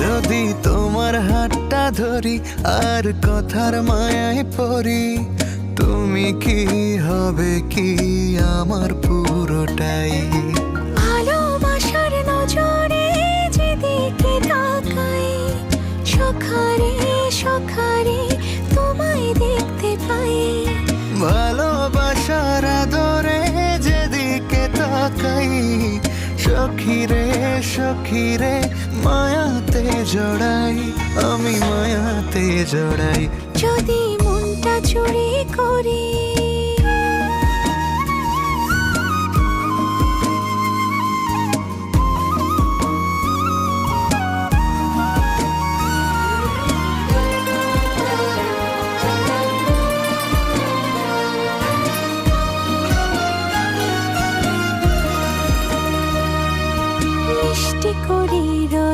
যদি তোমার হাতটা ধরি আর কথার মায়ায় পড়ি, তুমি কি হবে কি আমার পুরোটাই। ভালোবাসার নজরে যেদিকে তাকাই, সখারে সখারে তোমায় দেখতে পাই। ভালোবাসার আদরে যেদিকে তাকাই, সখিরে সখিরে মায়াতে জড়াই, আমি মায়াতে জড়াই। যদি মনটা চুরি করি